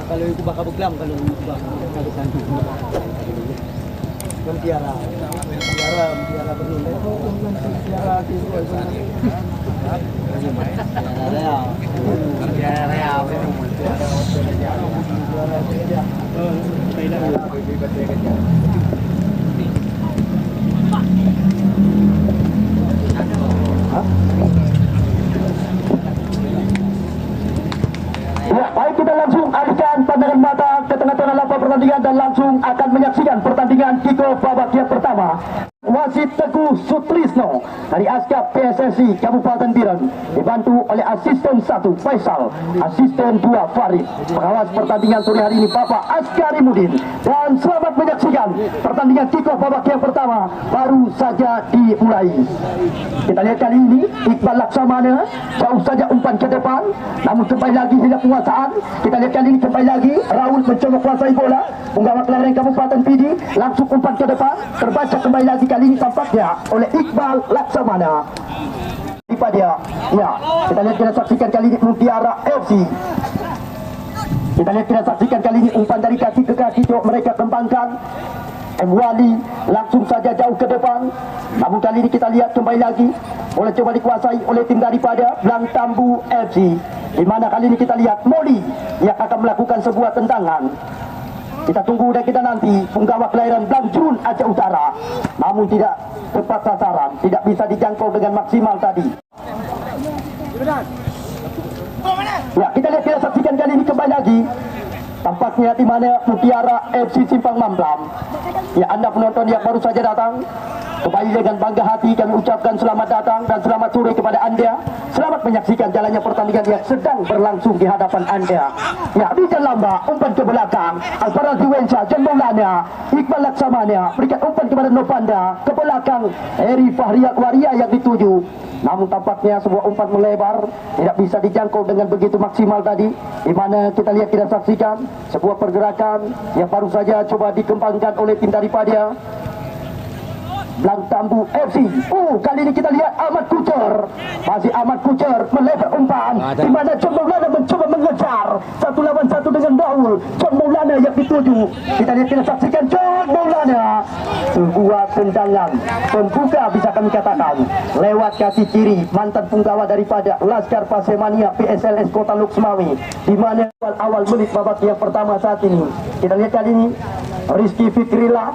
kalau itu bakal beklam kalau itu bakal cantik. Mutiara betul. Mutiara Ya, baik, kita langsung alihkan pandangan mata ke tengah-tengah lapangan pertandingan dan langsung akan menyaksikan pertandingan kick-off babak yang pertama. Wasit Teguh Sutrisno dari Askap PSSI Kabupaten Biren dibantu oleh asisten 1 Faisal, asisten 2 Farid. Pengawas pertandingan sore hari ini Bapak Askari Mudin. Dan selamat menyaksikan pertandingan kick-off babak yang pertama baru saja dimulai. Kita lihat kali ini Iqbal Laksamana jauh saja umpan ke depan, namun kembali lagi hilang penguasaan. Kita lihat kali ini kembali lagi Raul mencoba kuasai bola. Penggawa kelahiran Kabupaten Pidi langsung umpan ke depan, terbaca kembali lagi kali ini tampaknya oleh Iqbal Laksamana. Dia, ya, kita lihat kita saksikan kali ini Mutiara FC. Kita lihat kita saksikan kali ini umpan dari kaki ke kaki coba mereka kembangkan. M. Wali langsung saja jauh ke depan, namun kali ini kita lihat kembali lagi boleh coba dikuasai oleh tim daripada Blang Tambu FC, di mana kali ini kita lihat Moli yang akan melakukan sebuah tendangan. Kita tunggu dan kita nanti penggawa kelahiran Blang Jurun Aceh Utara, namun tidak tepat sasaran, tidak bisa dijangkau dengan maksimal tadi. Ya, kita lihat kita saksikan kali ini kembali lagi. Tampaknya di mana Mutiara FC Simpang Mamblam. Ya, Anda penonton yang baru saja datang, kembali dengan bangga hati kami ucapkan selamat datang dan selamat sore kepada Anda. Selamat menyaksikan jalannya pertandingan yang sedang berlangsung di hadapan Anda. Ya, Rizal Lamba umpan ke belakang, Alfarazi Wensa, John Maulana, Iqbal Laksamana berikan umpan kepada Novanda ke belakang, Eri Fahriat Waria yang dituju. Namun tampaknya sebuah umpan melebar, tidak bisa dijangkau dengan begitu maksimal tadi, di mana kita lihat kita saksikan sebuah pergerakan yang baru saja coba dikembangkan oleh tim daripada Blang Tambu FC. Kali ini kita lihat Ahmad Kucer, masih Ahmad Kucer melebar umpan, di mana John Maulana mencoba mengejar 1 lawan 1 dengan Daul. John Maulana yang dituju. Kita lihat kita saksikan John Maulana, sebuah tendangan pembuka bisa kami katakan lewat kaki kiri mantan punggawa daripada Laskar Pasemania PSLS Kota Luxmawi, di mana awal menit babak yang pertama saat ini. Kita lihat kali ini Rizky Fikrila,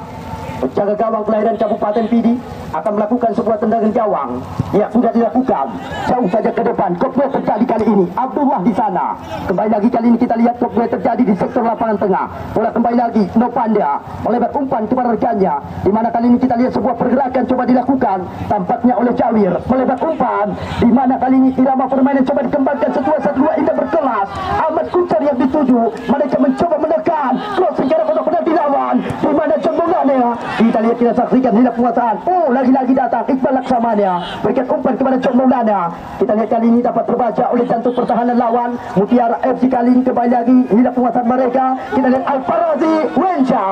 penjaga gawang kelahiran Kabupaten Pidi, akan melakukan sebuah tendangan gawang yang sudah dilakukan jauh saja ke depan. Koplo terjadi kali ini, Abdullah di sana. Kembali lagi kali ini kita lihat koplo terjadi di sektor lapangan tengah. Bola kembali lagi Novanda melebar umpan kepada rekannya, di mana kali ini kita lihat sebuah pergerakan coba dilakukan tampaknya oleh Jawir melebar umpan, di mana kali ini irama permainan coba dikembangkan satu dua indah berkelas. Ahmad Kucer yang dituju, mereka mencoba menekan crossing karena benar-benar dilawan, di mana John Maulana kita lihat kita saksikan hilang penguasaan. Lagi-lagi datang Iqbal Laksamana berikan umpan kepada John Maulana. Kita lihat kali ini dapat terbaca oleh jantung pertahanan lawan Mutiara FC. Kali ini kembali lagi hilang penguasaan mereka. Kita lihat Alfarazi Wensa.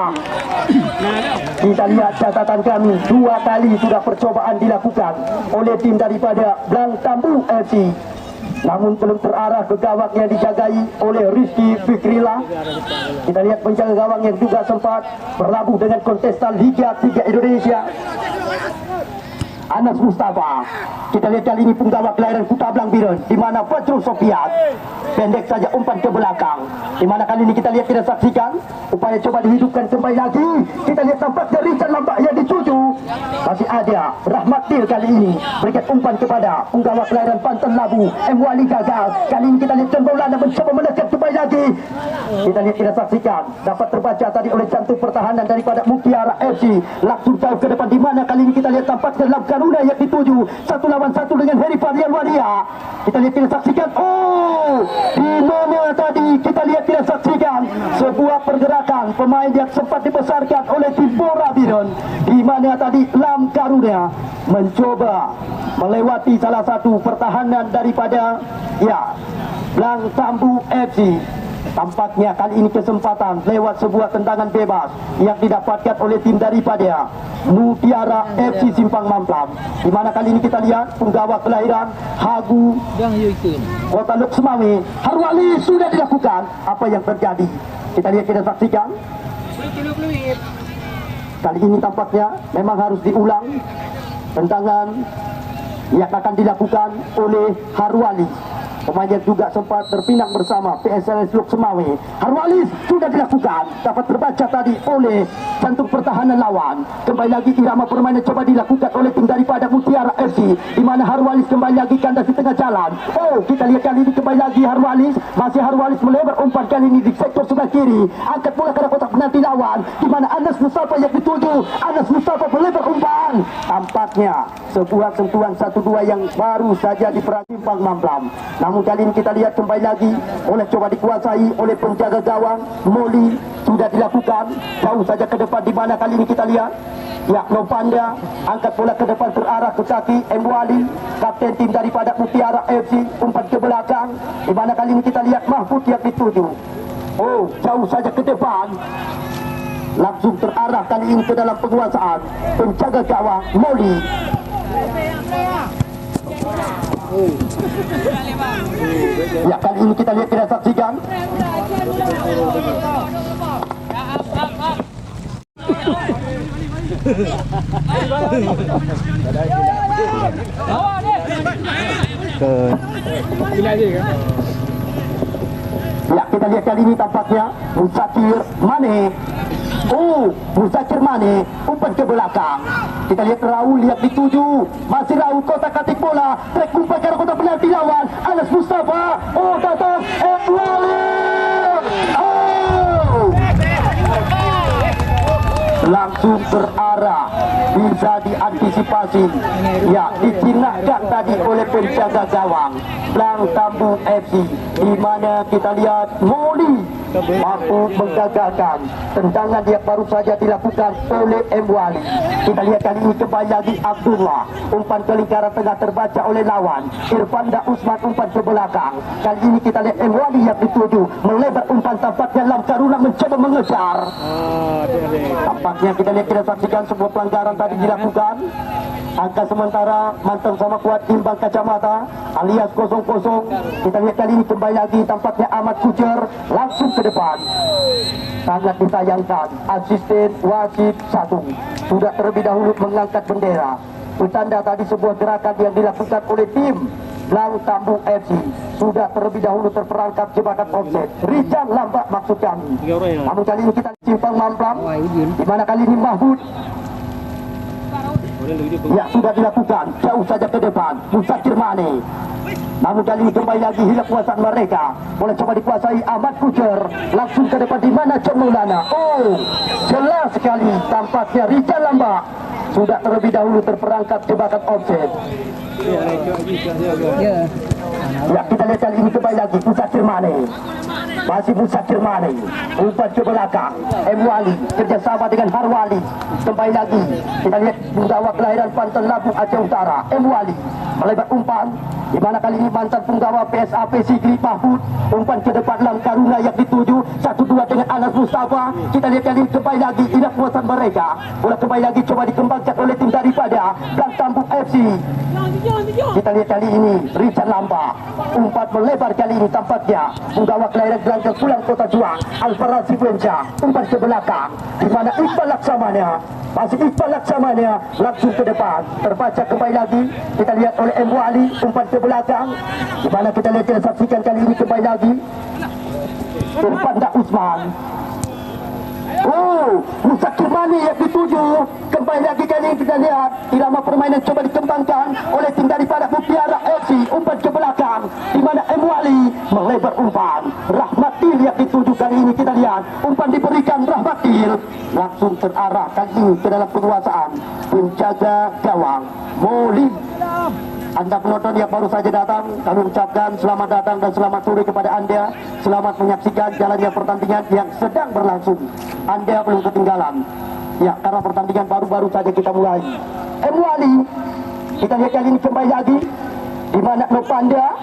Kita lihat catatan kami 2 kali sudah percobaan dilakukan oleh tim daripada Blang Tambu FC, namun belum terarah ke gawang yang dijagai oleh Rizky Fikrila. Kita lihat penjaga gawang yang juga sempat berlabuh dengan kontestan Liga 3 Indonesia, Anas Mustafa. Kita lihat kali ini penggawa kelahiran Kuta Blang Biren, di mana Fajrul Sofiat pendek saja umpan ke belakang, di mana kali ini kita lihat kita saksikan upaya coba dihidupkan kembali lagi. Kita lihat tampaknya Rizal Lamba yang dituju, masih ada Rahmatil kali ini berikan umpan kepada penggawa kelahiran Pantan Labu, M. Wali gagal. Kali ini kita lihat John Maulana mencoba menekan kembali lagi. Kita lihat kita saksikan dapat terbaca tadi oleh jantung pertahanan daripada Mutiara FC langsung jauh ke depan, di mana kali ini kita lihat tampaknya dalam Garuda yang dituju 1 lawan 1 dengan Heri Fahriat Waria. Kita lihat kita saksikan di mana tadi kita lihat kita saksikan sebuah pergerakan pemain yang sempat dibesarkan oleh tim Bora Biren, di mana tadi Lam Garuda mencoba melewati salah satu pertahanan daripada Blang Tambu FC. Tampaknya kali ini kesempatan lewat sebuah tendangan bebas yang didapatkan oleh tim daripada Mutiara FC Simpang Mamplam, di mana kali ini kita lihat penggawa kelahiran Hagu Kota Lok Semawe, Harwali sudah dilakukan. Apa yang terjadi? Kita lihat, kita saksikan. Kali ini tampaknya memang harus diulang tendangan yang akan dilakukan oleh Harwali. Pemain yang juga sempat terpinang bersama PSLS Lok Semawe. Harwali sudah dilakukan, dapat terbaca tadi oleh jantung pertahanan lawan. Kembali lagi irama permainan coba dilakukan oleh tim daripada Mutiara FC, di mana Harwali kembali lagi kandas di tengah jalan. Oh, kita lihat kali ini kembali lagi Harwali, masih Harwali melebar umpan kali ini di sektor sebelah kiri, angkat bola ke arah kotak penalti lawan, di mana Anas Mustafa yang dituju. Anas Mustafa melebar umpan. Tampaknya sebuah sentuhan 1-2 yang baru saja diperhatikan Simpang Mamplam. Namun kali ini kita lihat kembali lagi oleh coba dikuasai oleh penjaga gawang Moli, sudah dilakukan jauh saja ke depan, di mana kali ini kita lihat ya Novanda angkat bola ke depan terarah ke kaki Wali, kapten tim daripada Mutiara FC, umpan ke belakang, di mana kali ini kita lihat Mahfud yang dituju. Oh, jauh saja ke depan, langsung terarah kali ini ke dalam penguasaan penjaga gawang Moli. Ya, kali ini kita lihat, kita saksikan. Ya, kita lihat kali ini tampaknya Musakir Mane. Oh, Musakir Mane umpan ke belakang. Kita lihat Raul yang dituju, masih Raul kotak katik bola, trek umpan ke arah kotak penalti lawan. Anas Mustafa, oh datang Wali. Oh, langsung terarah, bisa diantisipasi. Ya, dijinakkan tadi oleh penjaga gawang Blang Tambung FC, di mana kita lihat Moli mampu menggagalkan tendangan yang baru saja dilakukan oleh Wali. Kita lihat kali ini kembali lagi Abdullah, umpan ke lingkaran tengah terbaca oleh lawan. Irfanda Usman umpan ke belakang. Kali ini kita lihat Wali yang dituju, melebar umpan, tampaknya Lam Karuna mencoba mengejar. Tampaknya kita lihat, kita saksikan sebuah pelanggaran tadi dilakukan. Angka sementara Mantang sama Kuat imbang kacamata alias 0-0. Kita lihat kali ini kembali lagi tampaknya Ahmad Kucer langsung ke depan. Sangat disayangkan asisten wasit 1 sudah terlebih dahulu mengangkat bendera, bertanda tadi sebuah gerakan yang dilakukan oleh tim Blang Tambung FC sudah terlebih dahulu terperangkap jebakan offset. Rizal lambat maksud kami. Namun kali ini kita Simpang Mamplam, di mana kali ini Mahfud ya sudah dilakukan jauh saja ke depan. Musakir Mane, namun kali ini kembali lagi hilang kuasaan mereka. Boleh coba dikuasai Ahmad Kucer, langsung ke depan, di mana John Maulana. Oh, jelas sekali tampaknya Rizal Lamba sudah terlebih dahulu terperangkap jebakan offset. Ya, kita lihat kali ini kembali lagi Musakir Mane, masih Musakir Mane, umpan ke belakang Wali kerjasama dengan Harwali. Kembali lagi kita lihat penggawa kelahiran Pantai Labu Aceh Utara Wali melebar umpan, di mana kali ini mantan penggawa PSAP Sigli Mahfud, umpan ke depan Lam Karuna yang dituju 1-2 dengan Anas Mustafa. Kita lihat kali ini kembali lagi irak kuasaan mereka. Bola kembali lagi coba dikembangkan oleh tim daripada Blang Tambung FC. Kita lihat kali ini Richard Lamba, umpan melebar kali ini tampaknya penggawa kelahiran Gelanggang Pulang Kota Juang Alfarad Sibuenca, umpan ke belakang, di mana Iqbal Laksamana, masih Iqbal Laksamana langsung ke depan, terbaca kembali lagi. Kita lihat oleh Wali, umpan ke belakang, di mana kita lihat, kita saksikan kali ini kembali lagi Irfanda Usman. Oh, Musakir Mane yang dituju. Kembali lagi kali ini kita lihat irama permainan coba dikembangkan oleh tim daripada Mutiara FC, umpan ke belakang, di mana Wali melebar umpan. Rahmatil yang dituju kali ini, kita lihat umpan diberikan Rahmatil, langsung terarah kali ini ke dalam penguasaan penjaga gawang Moli. Anda penonton yang baru saja datang, kami ucapkan selamat datang dan selamat sore kepada Anda. Selamat menyaksikan jalannya pertandingan yang sedang berlangsung. Anda belum ketinggalan, ya, karena pertandingan baru-baru saja kita mulai. Wali, kita lihat kali ini kembali lagi di mana Nopanda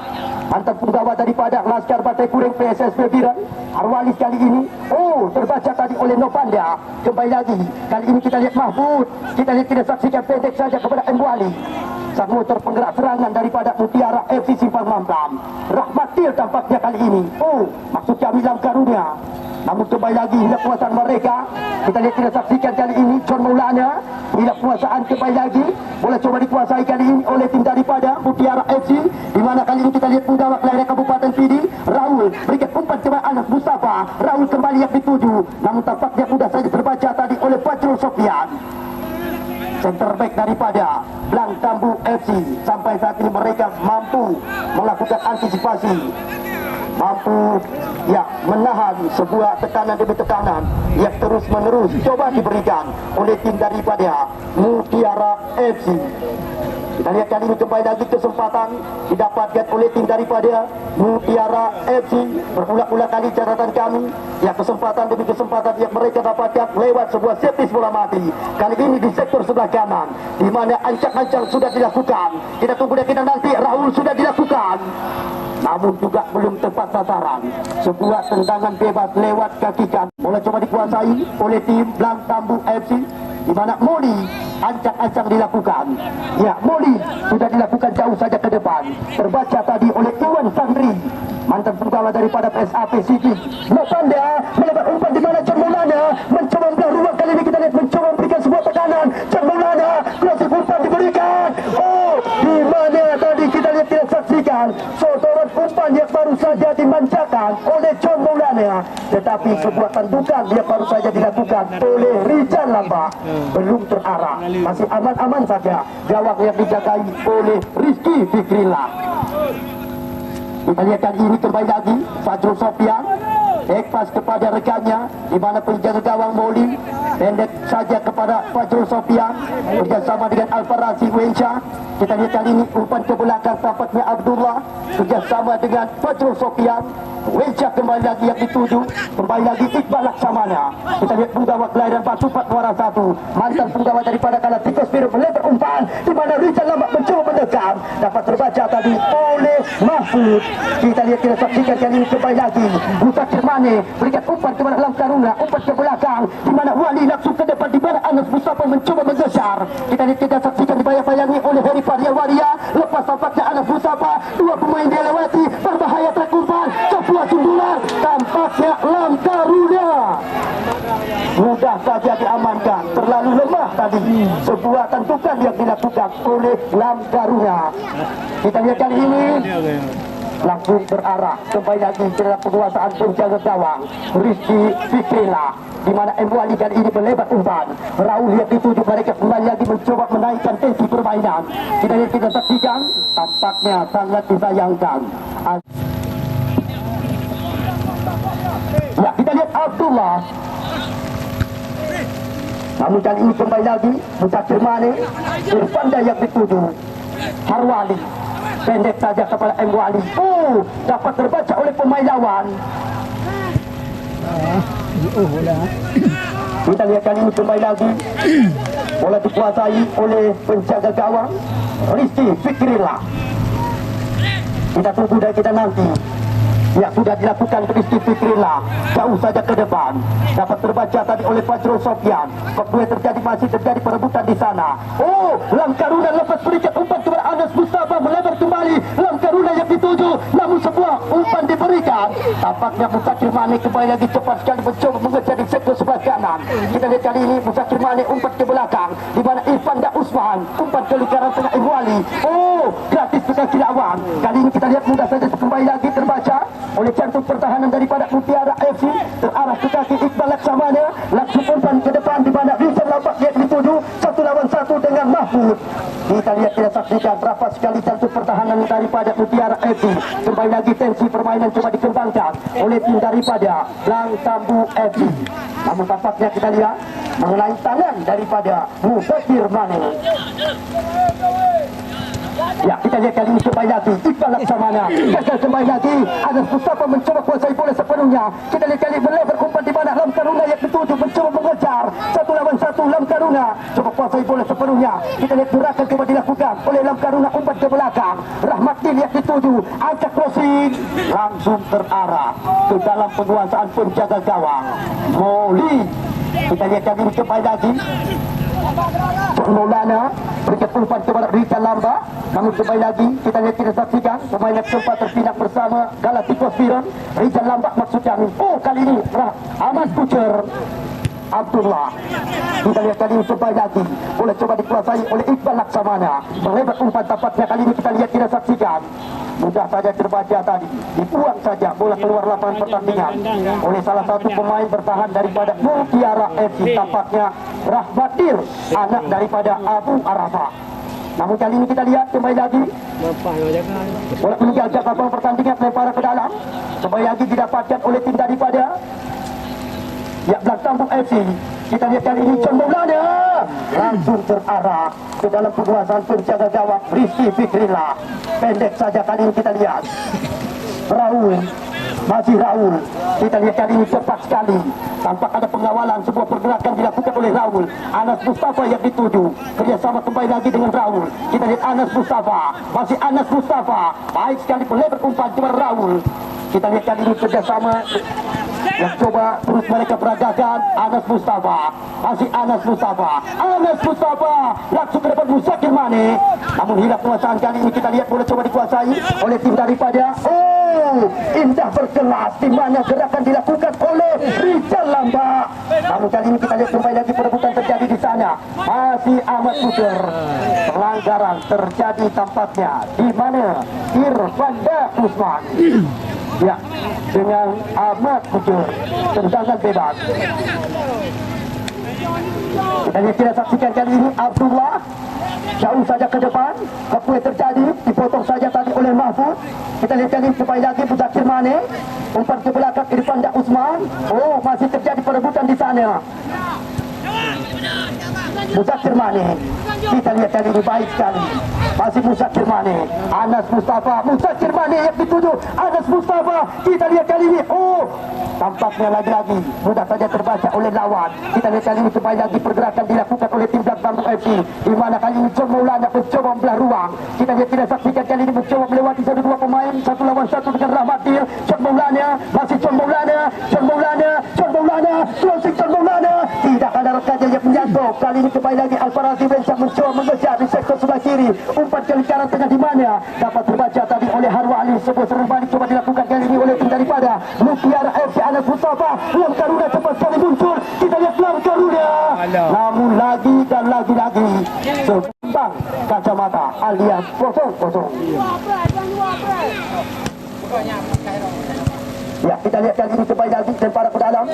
mantan penggawa daripada Laskar Partai Kuring PSSB Biran Harwalis kali ini. Oh, terbaca tadi oleh Nopanda. Kembali lagi, kali ini kita lihat Mahfud, kita saksikan pendek saja kepada M. Wali. Sang motor penggerak serangan daripada Mutiara FC Simpang Mamplam. Rahmatil tampaknya kali ini. Oh, maksud kami dalam karunia. Namun kembali lagi hilang kuasaan mereka. Kita saksikan kali ini John Maulana hilang kuasaan kembali lagi. Bola coba dikuasai kali ini oleh tim daripada Mutiara FC. Di mana kali ini kita lihat penggawa kelahiran Kabupaten Pidi Raul berikan umpan kepada Anas Mustafa. Raul kembali yang dituju. Namun tampaknya mudah saja terbaca tadi oleh Fajrul Sofian. Center back daripada Blang Tambu FC. Sampai saat ini mereka mampu melakukan antisipasi, mampu menahan sebuah tekanan demi tekanan yang terus menerus coba diberikan oleh tim daripada Mutiara FC. Kita lihat kali ini kembali lagi kesempatan didapatkan oleh tim daripada Mutiara FC. Berulang-ulang kali catatan kami, kesempatan demi kesempatan yang mereka dapatkan lewat sebuah set piece bola mati. Kali ini di sektor sebelah kanan, di mana ancang-ancang sudah dilakukan. Kita tunggu dan kita nanti Raul sudah dilakukan. Namun juga belum tepat sasaran. Sebuah tendangan bebas lewat kaki kanan. Bola coba dikuasai oleh tim Blang Tambu FC. Di mana Moli ancang-ancang dilakukan. Moli sudah dilakukan jauh saja ke depan. Terbaca tadi oleh Iwan Sandri, mantan penggawa daripada PSAP City. Nopanda melebar umpan di mana John Maulana mencoba membelah ruang. Kali ini kita lihat mencoba memberikan sebuah tekanan. John Maulana klasik umpan diberikan. Oh, di mana tadi kita lihat tidak saksikan sotoran umpan yang baru saja dimanjakan oleh John Maulana. Tetapi sebuah tandukan yang baru saja dilakukan oleh Rizal Lamba belum terarah, masih aman-aman saja. Gawang yang dijagai oleh Rizky Fikrillah. Kita lihat kali ini kembali lagi Fajrul Sofian back pass kepada rekannya, di mana penjaga gawang Moli pendek saja kepada Fajrul Sofian bekerjasama dengan Alfarasi Wensha. Kita lihat kali ini umpan ke belakang tampaknya Abdullah bekerjasama dengan Fajrul Sofian. Wensha kembali lagi yang dituju, kembali lagi Iqbal Laksamana. Kita lihat penggawa kelahiran Batu Patwara 1, mantan penggawa daripada Galacticos Biru melebar umpan di mana Rizal Lambak mencoba mendekam, dapat terbaca tadi oleh Mahfud. Kita lihat kita saksikan kali ini kembali lagi Musa Kirmane berikan umpan kepada Lam Karuna, umpan ke belakang di mana Wali langsung ke depan di mana Anas Mustafa mencoba menggeser. Kita lihat kita saksikan dibayang-bayangi oleh Heri Faria Waria. Lepas tampaknya Anas Mustafa, dua pemain dia lewati, berbahaya track umpan, sebuah sundulan, tampaknya Lam Karuna mudah saja diamankan. Terlalu lemah tadi sebuah tentukan yang dilakukan oleh Lam Karuna. Kita lihat kali ini langsung berarah kembali lagi ke dalam penguasaan penjaga gawang Rizky Fikrillah, di mana M. Wali kali ini melebar umpan. Raul yang dituju mereka kembali lagi mencoba menaikkan tensi permainan. Kita lihat kita saksikan, tampaknya sangat disayangkan. Kita lihat Abdullah. Namun kali ini kembali lagi Musa Kirmane, Irfanda yang dituju Harwali pendek saja kepada M. Wali. Dapat terbaca oleh pemain lawan. Kita lihat kali ini kembali lagi bola dikuasai oleh penjaga gawang Rizky Fikrillah. Kita tunggu dan kita nanti. Sudah dilakukan Rizky Fikrillah jauh saja ke depan, dapat terbaca tadi oleh Fajrul Sofian. Masih terjadi perebutan di sana. Lam Karuna lepas berikan umpan kepada Anas Mustafa, melebar kembali Lam Karuna yang dituju, namun sebuah umpan diberikan. Tampaknya Musa Kirmane kembali lagi cepat sekali mencoba mengejar di sektor sebelah kanan. Kita lihat kali ini Musa Kirmane umpan ke belakang, di mana Irfanda Usman umpan ke lingkaran tengah Ibu Ali. Gratis ke kaki lawan. Kali ini kita lihat mudah saja kembali lagi terbaca oleh jantung pertahanan daripada Mutiara FC, terarah ke kaki Iqbal Laksamana. Langsung umpan ke depan di mana Rizal Lambak yang dituju 1 lawan 1 dengan Mahfud. Kita lihat kita saksikan berapa sekali jantung pertahanan daripada Mutiara FC. Kembali lagi tensi permainan coba dikembangkan oleh tim daripada Blang Tambu FC. Namun tampaknya kita lihat mengenai tangan daripada Mubashir Mane. Kita lihat kali ini kembali lagi Iqbal Laksamana gagal kembali lagi. Anas Mustafa mencoba kuasai bola sepenuhnya. Kita lihat kali melebar umpan di mana Lam Karuna yang dituju mencoba mengejar 1 lawan 1 satu Lam Karuna coba kuasai bola sepenuhnya. Kita lihat gerakan coba dilakukan oleh Lam Karuna, umpan ke belakang. Rahmatil yang dituju, angkat crossing langsung terarah ke dalam penguasaan penjaga gawang Moli. Kita lihat kali ini kembali lagi Maulana berikan umpan kepada Rizal Lamba. Namun kembali lagi kita lihat, kita saksikan pemain yang sempat terpindah bersama Galacticos Piron. Rizal Lamba maksudnya. Oh, kali ini Ahmad Pucer Abdullah. Kita lihat kali ini kembali lagi boleh coba dikuasai oleh Iqbal Laksamana. Melebar umpan tapatnya kali ini kita lihat, kita saksikan. Mudah saja terbaca tadi, dibuang saja bola keluar lapangan pertandingan oleh salah satu pemain bertahan daripada Mutiara FC, tampaknya Rahmatil, anak daripada Abu Arafah. Namun kali ini kita lihat kembali lagi bola meninggalkan lapangan pertandingan, lemparan ke dalam, kembali lagi didapatkan oleh tim daripada Blak Tampung FC. Kita lihat kali ini John Maulana langsung terarah ke dalam penguasaan penjaga gawang Rizky Fikrillah. Pendek saja kali ini kita lihat. Raul, masih Raul. Kita lihat kali ini cepat sekali. Tampak ada pengawalan, sebuah pergerakan dilakukan oleh Raul. Anas Mustafa yang dituju. Kerjasama kembali lagi dengan Raul. Kita lihat Anas Mustafa, masih Anas Mustafa. Baik sekali melebar umpan kepada Raul. Kita lihat kali ini kerjasama yang coba terus mereka peragakan. Anas Mustafa, masih Anas Mustafa. Anas Mustafa langsung ke depan Musakir Mane. Namun hilang penguasaan kali ini. Kita lihat boleh coba dikuasai oleh tim daripada Indah Berkelas, di mana gerakan dilakukan oleh Rizal Lamba. Namun kali ini kita lihat kembali lagi perebutan terjadi di sana. Masih Ahmad Pucer. Pelanggaran terjadi tampaknya di mana Irfanda Usman. Ya, dengan Ahmad Pucer, tendangan bebas. Kita lihat, kita saksikan kali ini Abdullah jauh saja ke depan, apa yang terjadi, dipotong saja tadi oleh Mahfud. Kita lihat kali ini kembali lagi Musakir Mane, umpan ke belakang Irfanda Usman. Oh, masih terjadi perebutan di sana. Musakir Mane, kita lihat kali ini baik sekali. Masih Musakir Mane, Anas Mustafa, Musakir Mane yang dituju, Anas Mustafa. Kita lihat kali ini, tampaknya lagi-lagi mudah saja terbaca oleh lawan. Kita lihat kali ini kembali lagi pergerakan dilakukan oleh tim Blak Tampung FC, di mana kali ini John Maulana mencoba membelah ruang. Kita lihat, kita saksikan kali ini mencoba melewati satu dua pemain, satu lawan satu dengan Rahmatil. John Maulana, masih John Maulana, John Maulana, John Maulana, closing John Maulana. Tidak ada rekannya yang menjatuh. Kali ini kembali lagi Al-Farazi Bensa mencoba mengejar di sektor sebelah kiri. Umpan ke lingkaran tengah di mana dapat terbaca tadi oleh Harwa Ali. Sebuah serangan balik coba dilakukan kali ini oleh tim daripada Mutiara FC. Anas Mustafa, Lam Karuna cepat sekali muncul. Kita lihat Lam Karuna. Namun lagi dan lagi-lagi sebentang kacamata alias kosong-kosong. Ya, kita lihat kali ini kembali lagi lemparan ke dalam.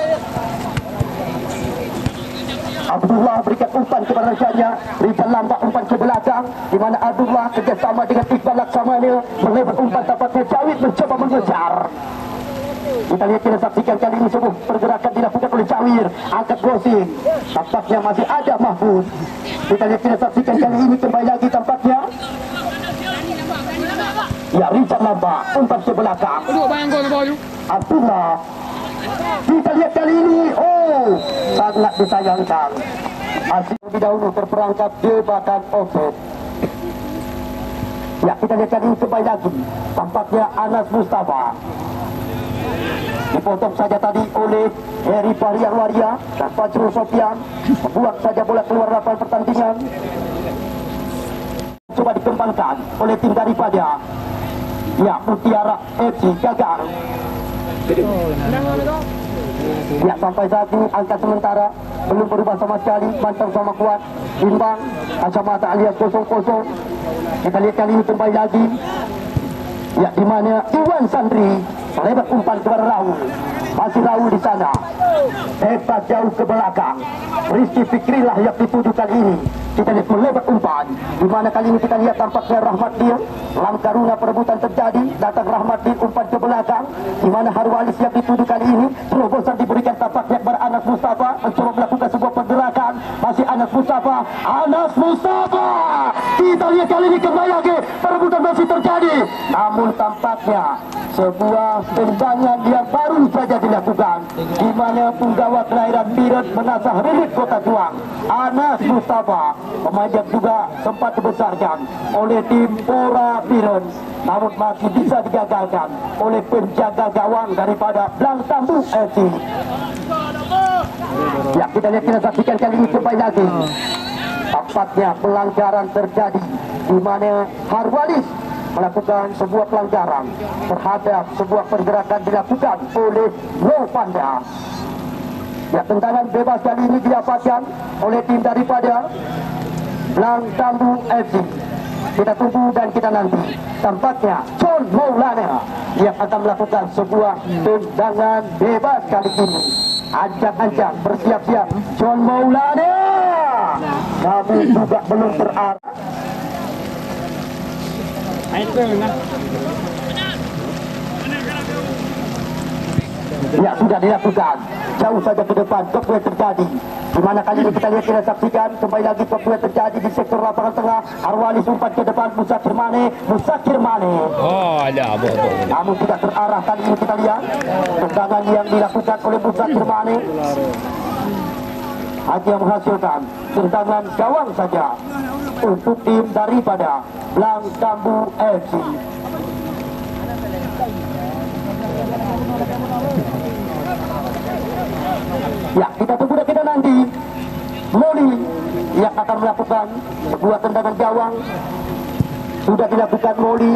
Abdullah berikan umpan kepada rekannya. Rizal Lamba umpan ke belakang, di mana Abdullah kerjasama dengan Iqbal Laksamana melebar umpan tapatnya. Jawid mencoba mengejar. Kita lihat, kita saksikan kali ini sebuah pergerakan dilakukan oleh Jawir. Angkat crossing, tampaknya masih ada Mahfud. Kita lihat, kita saksikan kali ini kembali lagi tampaknya. Ya, Rizal Lamba umpan ke belakang. Abdullah. Kita lihat kali ini, sangat disayangkan. Asyik lebih dahulu terperangkap jebakan offside. Ya, kita lihat kali ini kembali lagi. Tampaknya Anas Mustafa dipotong saja tadi oleh Heri Fahriar Waria dan Fajrul Sofian. Buang saja bola keluar lapangan pertandingan. Coba dikembangkan oleh tim daripada Mutiara FC gagal. Ya, sampai saat ini angka sementara belum berubah sama sekali. Mantap sama kuat, imbang, kacamata alias kosong-kosong. Kita lihat kali ini kembali lagi. Ya, di mana Iwan Sandri melebar umpan kepada Raul. Masih Raul di sana. Hebat jauh ke belakang. Rizky Fikrillah yang dituju kali ini. Kita lihat melebar umpan. Di mana kali ini kita lihat tampaknya Rahmatil. Lam Karuna perebutan terjadi. Datang Rahmatil umpan ke belakang. Di mana Harwalis yang dituju kali ini. Terobosan diberikan tampaknya kepada Anas Mustafa. Mencoba melakukan sebuah pergerakan. Masih Anas Mustafa. Anas Mustafa. Kita lihat kali ini kembali lagi. Perebutan masih terjadi. Namun tampaknya sebuah tendangan yang baru saja dilakukan. dilakukan, di mana punggawa kelahiran Biren menasah Rilik Kota Juang, Anas Mustafa, pemain yang juga sempat dibesarkan oleh tim Pora Biren, namun masih bisa digagalkan oleh penjaga gawang daripada Blang Tambu FC. Ya, kita saksikan kali ini kembali lagi. Tampaknya pelanggaran terjadi di mana Harwalis melakukan sebuah pelanggaran terhadap sebuah pergerakan dilakukan oleh Panda. Ya, tendangan bebas kali ini didapatkan oleh tim daripada Blang Tambu FC. Kita tunggu dan kita nanti. Tampaknya John Maulana yang akan melakukan sebuah tendangan bebas kali ini. Ancang-ancang bersiap-siap John Maulana. Kami juga belum terarah. Ya, sudah dilakukan. Jauh saja ke depan, keputusan terjadi. Di mana kali ini kita lihat, kita saksikan kembali lagi keputusan terjadi di sektor lapangan tengah. Harwalis umpan ke depan, Musakir Mane. Oh, ada abu. Namun tidak terarah kali ini kita lihat. Tendangan yang dilakukan oleh Musakir Mane hanya menghasilkan tendangan gawang saja untuk tim daripada Blang Tambu FC. Ya, kita tunggu dan kita nanti. Moli yang akan melakukan sebuah tendangan gawang. Sudah dilakukan Moli.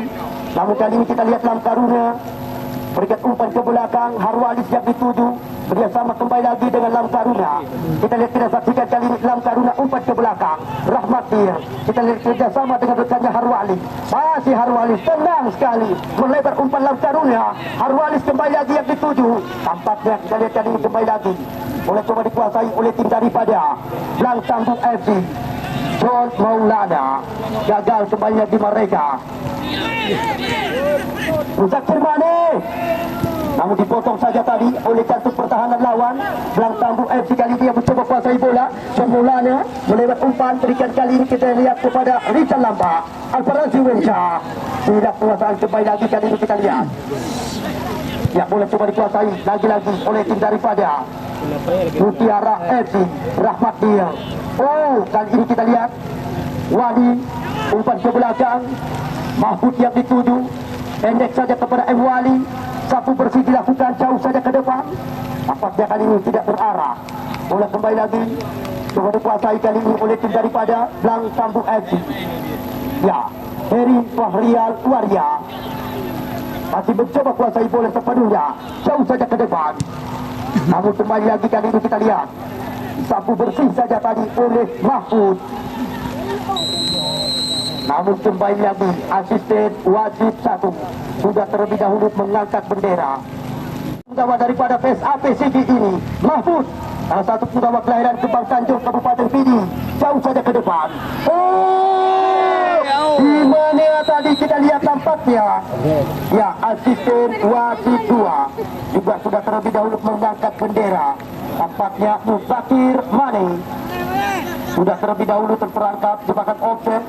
Namun kali ini kita lihat Lamkaruna berikan umpan ke belakang. Harwalis yang dituju bersama kembali lagi dengan Lamkaruna. Kita lihat, kita saksikan kali ini Lamkaruna umpan ke belakang. Rahmatir. Kita lihat kerjasama dengan rekannya Harwalis. Masih Harwalis tenang sekali melebar umpan Lamkaruna. Harwalis kembali lagi yang dituju. Tampaknya kita lihat kali ini kembali lagi boleh coba dikuasai oleh tim daripada Blang Tambu FC. John Maulana gagal kembali lagi mereka. Musakir Mane, namun dipotong saja tadi oleh jantung pertahanan lawan. Blang Tambu FC kali ini yang mencoba kuasai bola. John Maulana melewat umpan, berikan kali ini kita lihat kepada Richard Lamba. Alfarazi Wenca tidak kuasaan kembali lagi kali ini kita lihat. Ya, boleh coba dikuasai lagi-lagi oleh tim daripada Mutiara FC. Rahmat dia. Oh, kali ini kita lihat Wali umpan ke belakang. Mahfud yang dituju, pendek saja kepada M. Wali. Sapu bersih dilakukan jauh saja ke depan. Nampaknya kali ini tidak terarah. Bola kembali lagi coba dikuasai kali ini oleh tim daripada Blang Tambu FC. Ya, Heri Fahrial Waria masih mencoba kuasai bola sepenuhnya, jauh saja ke depan. Namun kembali lagi kali ini kita lihat sapu bersih saja tadi oleh Mahfud. Namun kembali lagi asisten wasit 1 sudah terlebih dahulu mengangkat bendera. Penggawa daripada PSAP Sigi ini Mahfud, salah satu penggawa kelahiran Kembang Tanjung Kabupaten Pidi, jauh saja ke depan. Di mana tadi kita lihat tampaknya ya asisten wasit 2 juga sudah terlebih dahulu mengangkat bendera. Tampaknya Musakir Mane sudah terlebih dahulu terperangkap jebakan offset.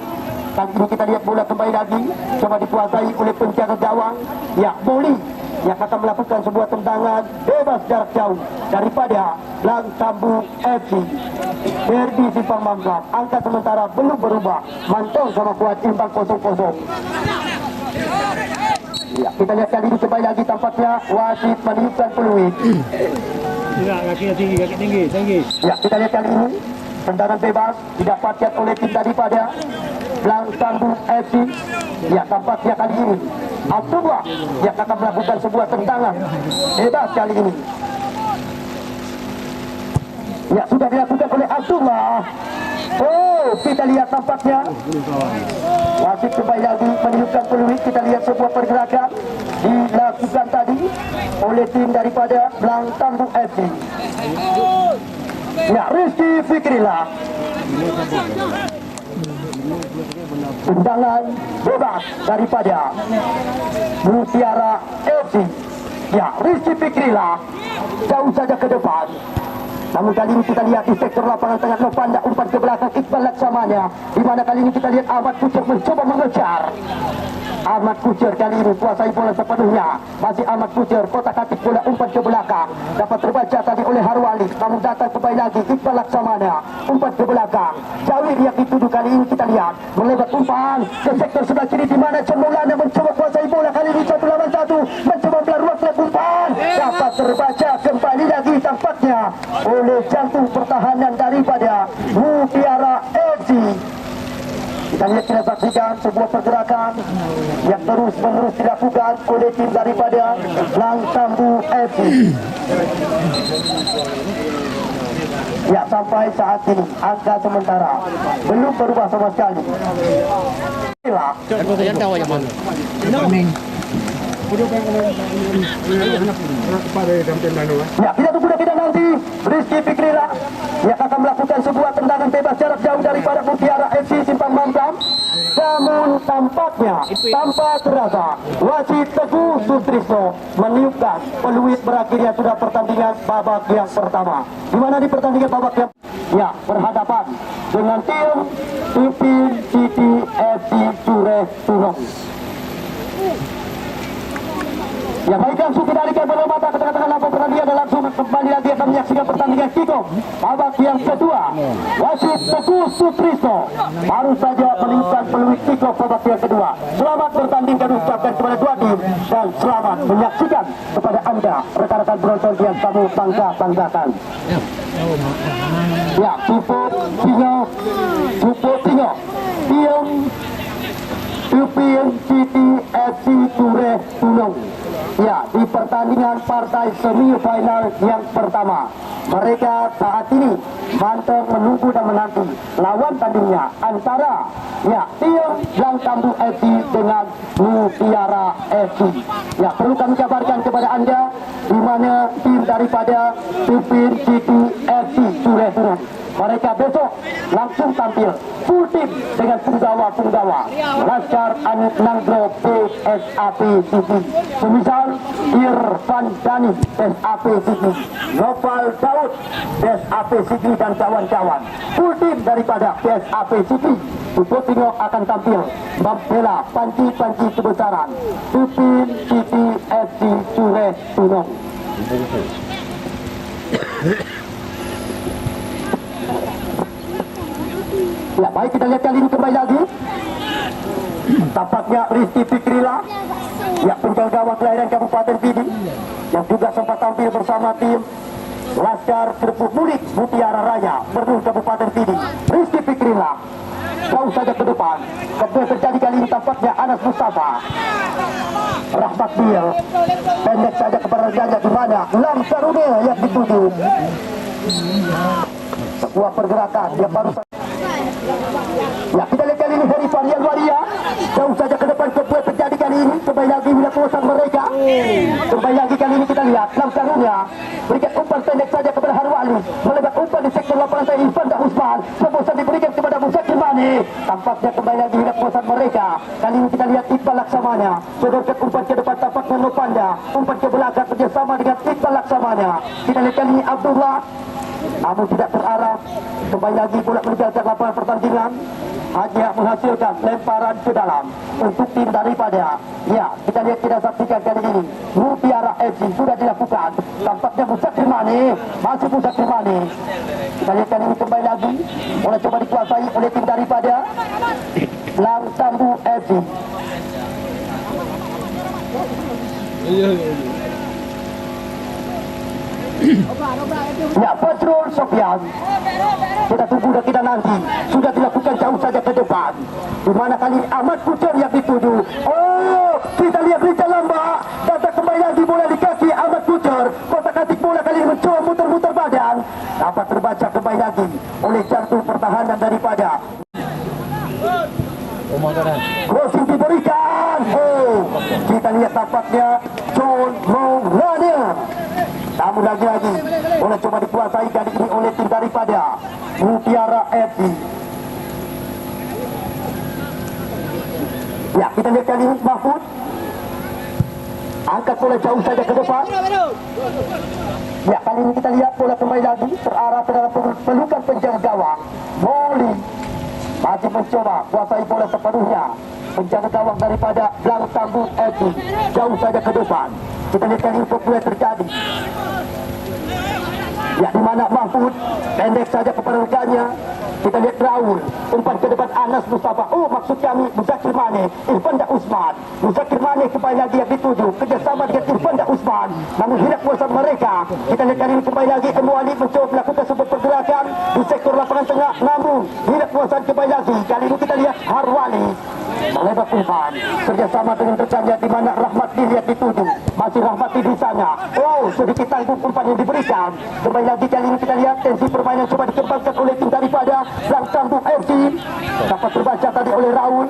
Kali ini kita lihat bola kembali lagi coba dikuasai oleh penjaga gawang. Ya, Moli yang akan melakukan sebuah tendangan bebas jarak jauh daripada Blang Tambu FC. Derby Simpang Mamblak, angka sementara belum berubah, Mantong sama kuat imbang 0-0. Ya, kita lihat kali ini kembali lagi tampaknya wasit meniupkan peluit. Kaki tinggi. Ya, kita lihat kali ini tendangan bebas didapatkan oleh tim daripada Blang Tambu FC. Ya, tampaknya kali ini Abdullah yang akan melakukan sebuah tendangan bebas kali ini. Ya, sudah dilakukan oleh Abdullah. Oh, kita lihat tampaknya wasit kembali lagi meniupkan peluit. Kita lihat sebuah pergerakan dilakukan tadi oleh tim daripada Blang Tambu FC. Ya, Rizky Fikrillah. Tendangan bebas daripada Mutiara FC. Ya, Rizky Fikrillah jauh saja ke depan. Namun kali ini kita lihat di sektor lapangan tengah Novanda umpan ke belakang Iqbal Laksamana, di mana kali ini kita lihat Ahmad Kucur mencoba mengejar. Ahmad Kucur kali ini kuasai bola sepenuhnya. Masih Ahmad Kucur, kotak-katik bola umpan ke belakang. Dapat terbaca tadi oleh Harwali. Namun datang kembali lagi Iqbal Laksamana, umpan ke belakang. Jawir yang dituju kali ini kita lihat melebat umpan ke sektor sebelah kiri, di mana John Maulana mencoba kuasai bola kali ini 1 lawan 1, mencoba melarutkan umpan. Dapat terbaca kembali lagi tampaknya oleh jantung pertahanan daripada Mutiara FC. Kita lihat, kita saksikan sebuah pergerakan yang terus-menerus dilakukan oleh tim daripada Langsambu FC. Ya, sampai saat ini angka sementara belum berubah sama sekali. Ya, kita tunggu kita nanti Rizky Fikrila yang akan melakukan sebuah tendangan bebas jarak jauh daripada Mutiara FC Simpang Mampang. Namun tampaknya tanpa terasa wasit Teguh Sutrisno meniupkan peluit berakhirnya sudah pertandingan babak yang pertama, di mana di pertandingan babak yang berhadapan dengan tim Pipin City FC Sureh Tunong. Ya, baik, langsung kita alihkan bola mata ke tengah-tengah lapangan pertandingan dan langsung kembali lagi akan menyaksikan pertandingan kick-off babak yang kedua. Wasit Teguh Sutrisno baru saja meniupkan peluit kick-off babak yang kedua. Selamat bertanding kami ucapkan kepada dua tim dan selamat menyaksikan kepada Anda rekan-rekan penonton yang kami bangga-banggakan. Ya, Pupuk Tingo, tim Pipin City FC Sureh Tunong. Ya, di pertandingan partai semifinal yang pertama, mereka saat ini mantap menunggu dan menanti lawan tandingnya antara tim Langsambu FC dengan Mutiara FC. Ya, perlu kami kabarkan kepada Anda di mana tim daripada Pipin City FC Sureh Tunong, mereka besok langsung tampil full tim dengan punggawa Laskar Anit Nanggro PSAP City, semisal Irfan Dani PSAP City, Noval Daud PSAP City dan kawan-kawan. Full tim daripada PSAP City Putingo akan tampil membela panci-panci kebesaran Pipin City FC Sureh Tunong. Ya, baik, kita lihat kali ini kembali lagi. Tampaknya Rizky Fikrila, ya, penjaga gawang kelahiran Kabupaten Pidi, yang juga sempat tampil bersama tim Laskar Kerupuk Mulik Mutiara Raya Bernur Kabupaten Pidi. Rizky Fikrila jauh saja ke depan. Kemudian terjadi kali ini tampaknya Anas Mustafa. Rahmat Bil pendek saja kepada rekannya, di mana Lam Sarune yang dituju. Sebuah pergerakan yang baru saja. Ya, kita lihat kali ini dari Varian Waria jauh saja ke depan. Kemudian terjadi kali ini kembali lagi bila kuasaan mereka. Kembali lagi kali ini kita lihat Lam Sarune berikan umpan pendek saja kepada Harwali, melebat umpan di sektor lapangan saya Irfan dan Usman. Sebuah diberikan kepada Musakir Mane. Tampaknya kembali lagi bila kuasaan mereka. Kali ini kita lihat Iqbal Laksamana sodorkan umpan ke depan, tampaknya Nopanda umpan ke belakang kerjasama dengan Iqbal Laksamana. Kita lihat kali ini Abdullah, namun tidak terarah. Kembali lagi bola meninggalkan lapangan pertandingan, hanya menghasilkan lemparan ke dalam untuk tim daripada, ya, kita lihat, kita saksikan kali ini Mutiara FC sudah dilakukan. Tampaknya Musakir Mane, masih Musakir Mane. Kita lihat kali ini kembali lagi bola coba dikuasai oleh tim daripada Langsambu FC. Ya, Fajrul Sofyan, kita tunggu dan kita nanti. Sudah dilakukan jauh saja ke depan, di mana kali Ahmad Kucur yang dituju. Oh, kita lihat Richard Lamba datang kembali lagi, bola di kaki Ahmad Kucur. Kotak-katik bola kali ini mencoba muter-muter badan, dapat terbaca kembali lagi oleh jantung pertahanan daripada crossing diberikan. Oh, kita lihat tampaknya John Maulana. Namun lagi-lagi bola coba dikuasai kali ini oleh tim daripada Mutiara FC. Ya, kita lihat kali ini Mahfud Angkat bola jauh saja ke depan. Ya, kali ini kita lihat bola kembali lagi terarah ke dalam pelukan penjaga gawang. Molly masih mencoba kuasai bola sepenuhnya. Penjaga gawang daripada Blang Tambun FC jauh saja ke depan. Kita lihat kali ini boleh terjadi. Ya, di mana Mahfud pendek saja kepada rekannya. Kita lihat Raul umpan ke depan Anas Mustafa. Oh, maksud kami Muzakir Mane, Irfanda Usman. Muzakir Mane kembali lagi yang dituju kerjasama dengan Irfanda Usman. Namun hilang kuasa mereka. Kita lihat kali ini kembali lagi Emuali mencoba melakukan sebuah pergerakan di sektor lapangan tengah. Namun hilang kuasa kembali lagi. Kali ini kita lihat Harwali melebar umpan kerjasama dengan rekannya, di mana Rahmat dilihat dituju. Masih Rahmat di sana. Oh, sedikit tanggung umpan yang diberikan. Kembali lagi kali ini kita lihat tensi permainan coba dikembangkan oleh tim daripada Blang Tambun FC. Dapat terbaca tadi oleh Raul.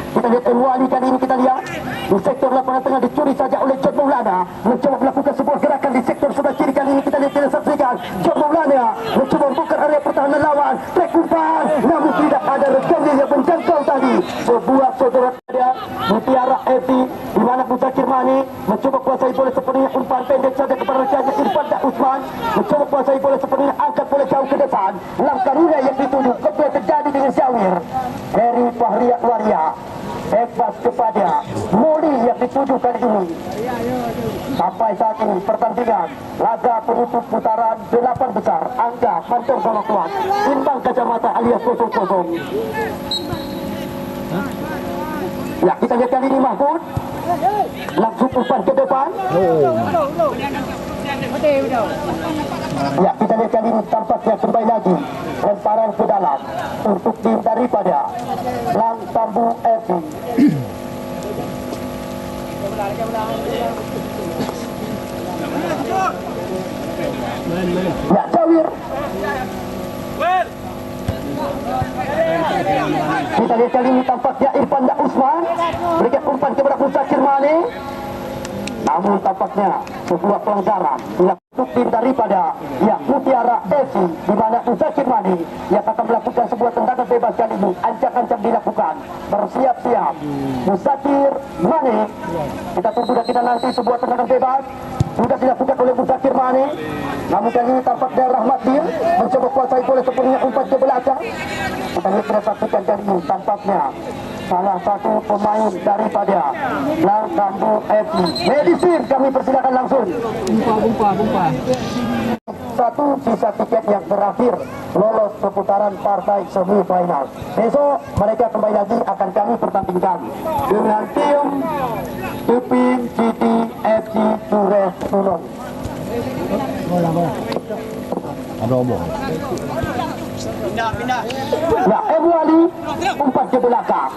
Kita lihat Emuali kali ini kita lihat di sektor lapangan tengah dicuri saja oleh John Maulana. Mencoba melakukan sebuah gerakan di sektor sebelah kiri. Kali ini kita lihat kita saksikan John Maulana mencoba membuka area pertahanan lawan. Trek umpan, namun tidak ada rekannya yang menjangkau tadi. Sebuah saudara ada Mutiara FC di mana Muzakir Mane mencoba kuasai bola sepenuhnya, umpan pendek saja kepada rekannya Irfanda Usman. Mencoba kuasai bola sepenuhnya, angkat bola jauh ke depan. Langkah Runa yang dituju kemudian terjadi dengan Syawir. Heri Fahriat Waria bebas kepada Moli yang dituju kali ini. Sampai saat ini pertandingan laga penutup putaran 8 besar. Angka Mantong Golok Kuat imbang kacamata alias 0-0. Ya, kita lihat kali ini Mahfud langsung umpan ke depan. Ya, kita lihat kali ini tampaknya kembali lagi lemparan ke dalam untuk tim daripada Blang Tambun FC. Ya, Jawir. Kita lihat kali ini tampaknya Irfanda Usman berikan umpan kepada Muzakir Mane. Namun tampaknya sebuah pelanggaran dilakukan tim daripada Mutiara FC, di mana Muzakir Mane yang akan melakukan sebuah tendangan bebas kali ini. Ancang-ancang dilakukan, bersiap-siap Muzakir Mane. Kita tunggu dan kita nanti sebuah tendangan bebas sudah dilakukan oleh Muzakir Mane. Namun kali ini tampaknya Rahmat Dir mencoba kuasai bola sepenuhnya, umpan ke belakang. Kita lihat kita saksikan kali ini tampaknya salah satu pemain daripada Blang Tambun FC. Medisir kami persilakan langsung. Bumpa. Satu sisa tiket yang terakhir lolos ke putaran partai semifinal. Besok mereka kembali lagi akan kami pertandingkan dengan tim Tupin City FC Sures Sulong. Ya, Emuali umpan ke belakang.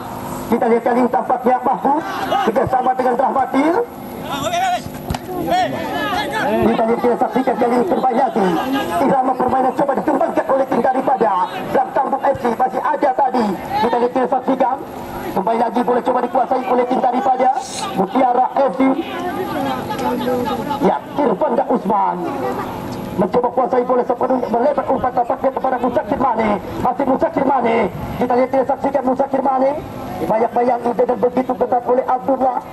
Kita lihat kali ini tampaknya Mahfud kerjasama dengan Rahmatil. Kita lihat kita saksikan kali ini kembali lagi irama permainan coba dikembangkan oleh tim daripada Blang Tambun FC. Masih ada tadi kita lihat kita saksikan kembali lagi boleh coba dikuasai oleh tim daripada Mutiara FC. Ya, Irfanda Usman mencoba kuasai bola sepenuhnya, melebar umpan tampaknya kepada Muzakir Mane. Masih Muzakir Mane. Kita lihat kita saksikan Muzakir Mane bayang-bayang dengan begitu ketat oleh Abdullah.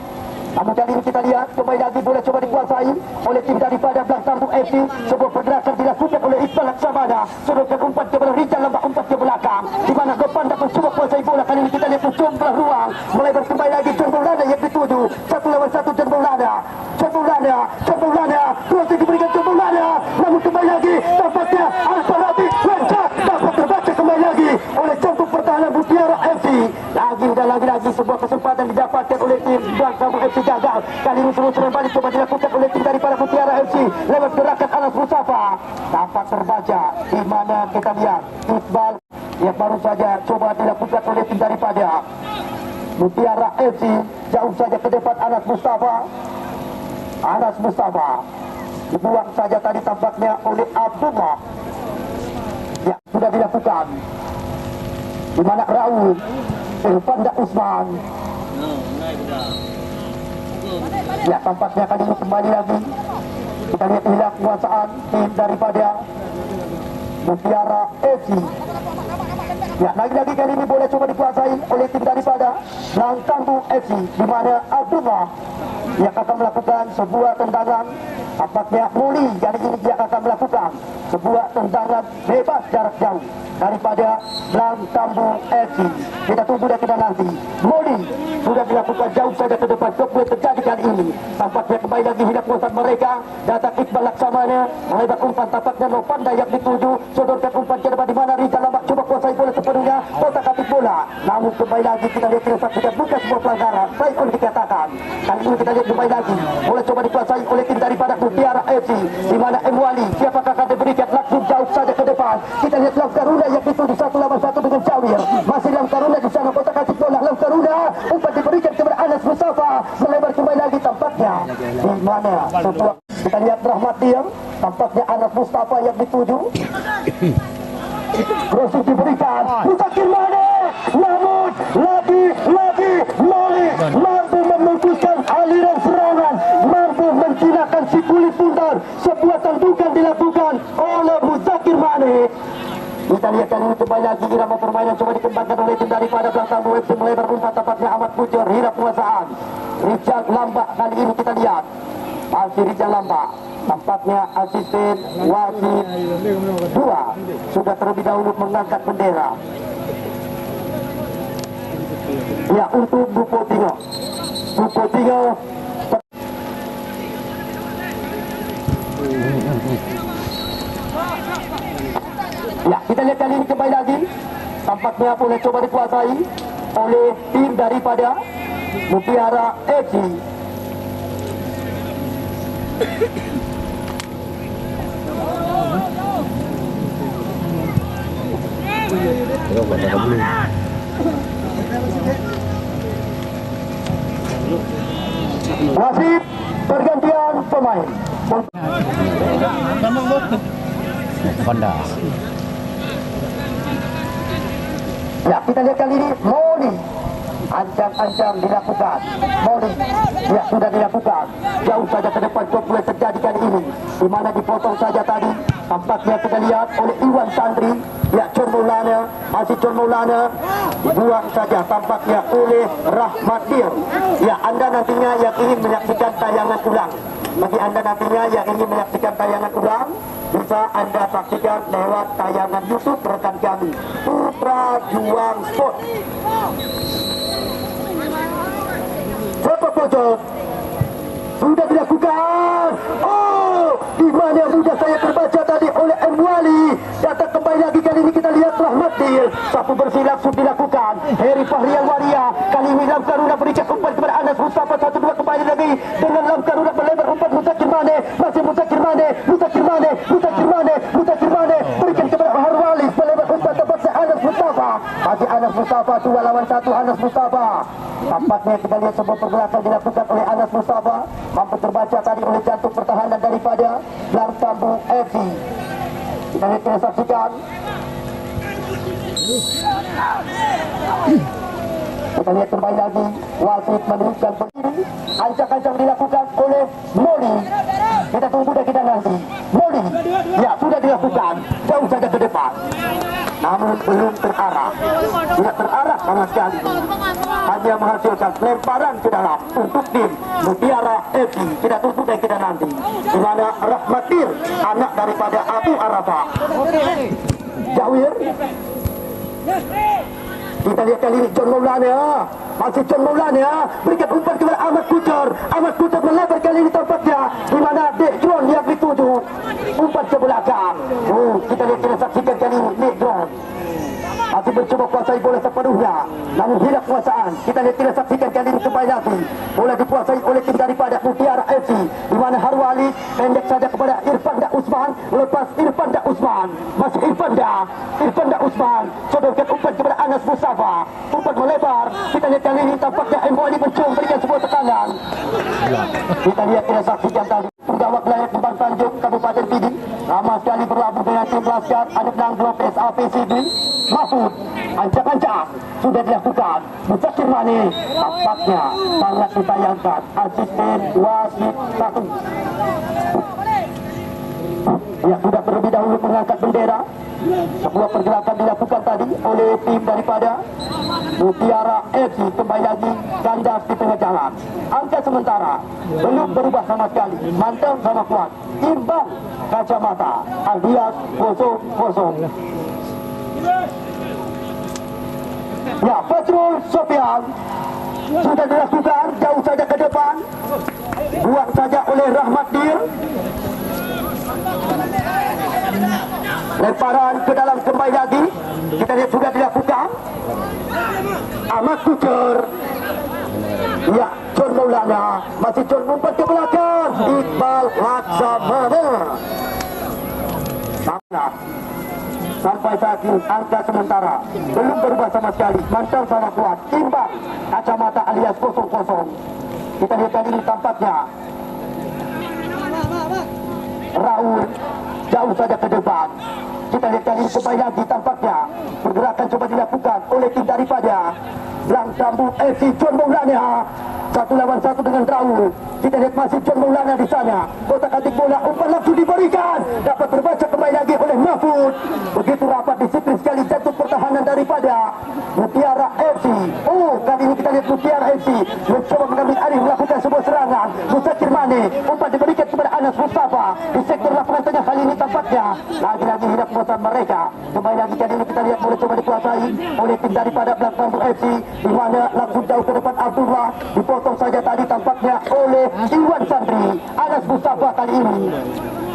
Namun kali ini kita lihat kembali lagi bola coba dikuasai oleh tim daripada Blang Tambun FC. Sebuah pergerakan dilakukan oleh Iqbal Laksamana. Sodorkan umpan kepada Rizal, lambak umpan ke belakang, di mana Gopan dapat coba kuasai bola. Kali ini kita lihat mencoba ruang, melebar kembali lagi John Maulana yang dituju 1 lawan 1. John Maulana kuasa diberikan John Maulana. Namun kembali lagi tampaknya Al-Farabi loncat dapat terbaca kembali lagi oleh jantung pertahanan Mutiara FC. Lagi sebuah kesempatan didapatkan oleh tim Blang Tambun FC gagal. Kali ini seluruh balik coba dilakukan oleh tim daripada Mutiara FC lewat gerakan Anas Mustafa. Dapat terbaca di mana kita lihat Iqbal yang baru saja coba dilakukan oleh tim daripada Mutiara FC. Jauh saja ke depan Anas Mustafa dibuang saja tadi tampaknya oleh Abdullah. Ya, sudah dilakukan di mana Raul Irfanda Usman. Ya, tampaknya kali ini kembali lagi kita lihat hilang kuasaan tim daripada Mutiara FC. Ya, lagi-lagi kali ini boleh coba dikuasai oleh tim daripada Blang Tambun FC, di mana Abdullah yang akan melakukan sebuah tendangan. Tampaknya Muli kali ini dia akan melakukan sebuah tendangan bebas jarak jauh daripada Blang Tambu FC. Kita tunggu dan kita nanti. Muli sudah dilakukan jauh saja ke depan. Kemudian terjadi kali ini. Tampaknya kembali lagi hilang kuasa mereka. Datang Iqbal Laksamana melebar umpan. Tampaknya Novanda yang dituju. Sodorkan umpan ke depan di mana Rizal Lambak coba kuasai bola sepenuhnya. Kotak atik bola. Namun kembali lagi kita lihat kita saksikan bukan sebuah pelanggaran. Baik oleh dikatakan. Kali ini kita lihat kembali lagi. Bola coba dikuasai oleh tim daripada Mutiara FC. Di mana M. Wali siapakah akan diberikan langsung jauh saja ke depan. Kita lihat Lam Karuna yang dituju 1 lawan 1 dengan Jawir. Masih Lam Karuna di sana kotak atik bola. Lam Karuna umpan diberikan kepada Anas Mustafa. Melebar kembali lagi tampaknya. Di mana sebuah kita lihat Rahmat Diam. Tampaknya Anas Mustafa yang dituju. Crossing diberikan Mutakin Mane. Namun lagi Mali mampu memutuskan aliran serangan, mampu menjinakkan si kulit tundar. Sebuah tentukan dilakukan oleh Mutakin Mane. Kita lihat kali ini kembali lagi irama permainan coba dikembangkan oleh tim daripada Blang Tambu FC. Melebar umpan tampaknya amat bujur hirap penguasaan. Rizal Lambak kali ini kita lihat. Masih Rizal Lambak. Tampaknya asisten wasit 2 sudah terlebih dahulu mengangkat bendera. Ya, untuk Bupo Tingo. Ya, kita lihat kali ini kembali lagi. Tampaknya boleh coba dikuasai oleh tim daripada Mutiara FC. Wasit pergantian pemain. Honda. Ya, kita lihat kali ini Moli. Ancang-ancang dilakukan. Moli ya sudah dilakukan. Jauh saja ke depan boleh terjadi kali ini. Di mana dipotong saja tadi. Tampaknya kita lihat oleh Iwan Sandri. Ya, John Maulana. Masih John Maulana. Dibuang saja tampaknya oleh Rahmat Dir. Ya, Anda nantinya yang ingin menyaksikan tayangan ulang. Bagi Anda nantinya yang ingin menyaksikan tayangan ulang, bisa Anda saksikan lewat tayangan YouTube rekan kami Putra Juang Sport. Sepak pojok sudah dilakukan. Oh, di mana mudah saya terbaca tadi oleh M. Wali. Datang kembali lagi kali ini kita lihat Rahmat Dir. Sapu bersih langsung dilakukan. Heri Fahrial Waria. Kali ini Lam Karuna berikan umpan kepada Anas Mustafa. 1-2 kembali lagi dengan Lam Karuna melebar umpan Mutakin Mane. Masih Mutakin Mane. Berikan kepada Harwali. Melebar umpan tempatnya Anas Mustafa. Masih Anas Mustafa 2 lawan 1 Anas Mustafa. Tampaknya kita lihat sebuah pergerakan dilakukan oleh Anas Mustafa. Mampu terbaca tadi oleh jantung pertahanan daripada Blang Tambu FC. Kita lihat kita saksikan. Kita lihat kembali lagi wasit meneruskan berdiri. Ancang-ancang dilakukan oleh Moli. Kita tunggu dan kita nanti. Moli ya sudah dilakukan jauh saja ke depan. Namun belum terarah. Tidak terarah sama sekali. Hanya menghasilkan lemparan ke dalam untuk tim Mutiara FC. Kita tunggu dan kita nanti. Di mana Rahmatir, anak daripada Abu Arafah. Jawir. Kita lihat kali ini John Maulana. Masih John Maulana. Berikan umpan kepada Ahmad Kucur. Ahmad Kucur melebar kali ini tampaknya. Di mana Dek John yang dituju. Umpan ke belakang. Kita lihat kita saksikan kali ini Dek John. Masih mencoba kuasai bola sepenuhnya. Namun hilang kuasaan. Kita lihat kita saksikan kali ini kembali lagi. Bola dikuasai oleh tim daripada Mutiara FC. Di mana Harwali pendek saja kepada Irfanda Usman. Lepas Irfanda Usman. Masih Irfanda Usman. Sodorkan umpan kepada Anas Mustafa. Umpan melebar. Kita lihat kali ini tampaknya Mbali mencium berikan sebuah tekanan. Kita lihat kita saksikan tadi. Pegawai Kelayak Kembang Tanjung Kabupaten Pidi ramai sekali berlabuh dengan tim Laskar Anak Nangglo SAPCB. Mahfud ancang-ancang sudah dilakukan. Mutakin Mane tampaknya sangat disayangkan asisten wasit 1. Ya, sudah terlebih dahulu mengangkat bendera. Sebuah pergerakan dilakukan tadi oleh tim daripada Mutiara FC. Kembali lagi kandas di tengah jalan. Angka sementara belum berubah sama sekali. Mantap sama kuat. Imbang kacamata alias 0-0. Ya, Fatrul Sofian sudah dilakukan jauh saja ke depan. Buat saja oleh Rahmat Dir. Lemparan ke dalam kembali lagi. Kita lihat sudah dilakukan. Ahmad Kucer. Ya, John Maulana. Masih John umpat ke belakang. Iqbal Laksamana. Sampai saat ini angka sementara belum berubah sama sekali. Mantap sama kuat. Imbang kacamata alias 0-0. Kita lihat kali ini tampaknya Raul jauh saja ke depan. Kita lihat kali ini kembali lagi tampaknya pergerakan coba dilakukan oleh tim daripada Blang Tambu FC John Maulana. 1 lawan 1 dengan Raul. Kita lihat masih John Maulana di sana. Kotak atik bola umpan langsung diberikan. Dapat terbaca kembali lagi oleh Mahfud. Begitu rapat disiplin sekali jatuh pertahanan daripada Mutiara FC. Oh, kali ini kita lihat Mutiara FC mencoba mengambil alih melakukan sebuah serangan. Musakir Mane umpan diberikan kepada Anas Mustafa di sektor lapangan tengah. Kali ini tampaknya lagi-lagi hidup kekuatan mereka. Kembali lagi kali ini kita lihat boleh coba dikuasai oleh tim daripada Blang Tambu FC, di mana langsung jauh ke depan Abdullah dipotong saja tadi tampaknya oleh Iwan Sandri. Anas Mustafa kali ini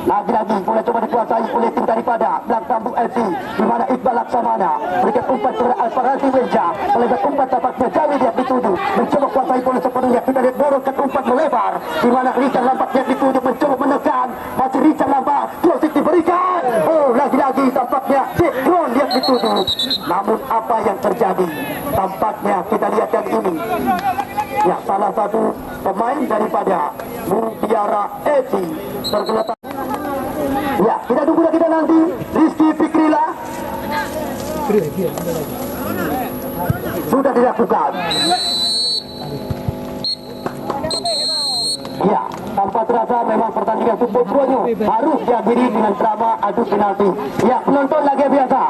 lagi-lagi boleh coba dikuasai oleh tim daripada Blang Tambu FC, di mana Iqbal Laksamana berikan umpan kepada Alfarazi Wenja. Melebar umpan tampaknya Jawi dia dituduh mencoba kuasai bola sepenuhnya. Kita lihat boroskan umpan melebar, di mana Richard Lampak dia dituduh mencoba menekan. Masih Richard Lampak, closing diberikan. Oh, lagi-lagi tampaknya Dekron dia dituduh. Namun apa yang terjadi? Tampaknya kita lihat yang ini. Ya, salah satu pemain daripada Mutiara FC tergeletak. Ya, kita tunggu lagi nanti Rizky Fikrila sudah dilakukan. Ya, tanpa terasa memang pertandingan Super Pro harus diakhiri dengan drama adu penalti. Ya, penonton lagi biasa